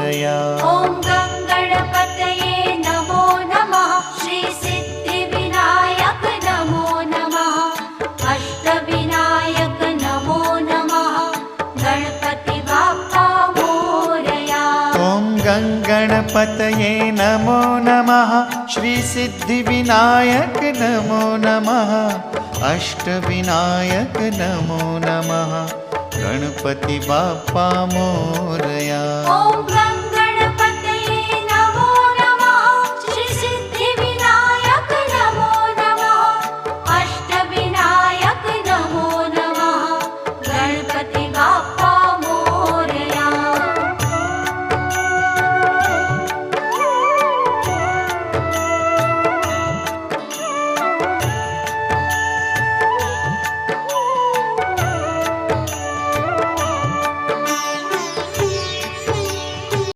मोरया। ॐ गङ्गणपतये नमो नमः। श्री सिद्धिविनायक नमो नमः। अष्टविनायक नमो नमः। गणपति बाप्पा मोरया। ॐ गङ्गणपतये नमो नमः। श्री सिद्धिविनायक नमो नमः। अष्टविनायक नमो नमः। गणपति बाप्पा मोरया।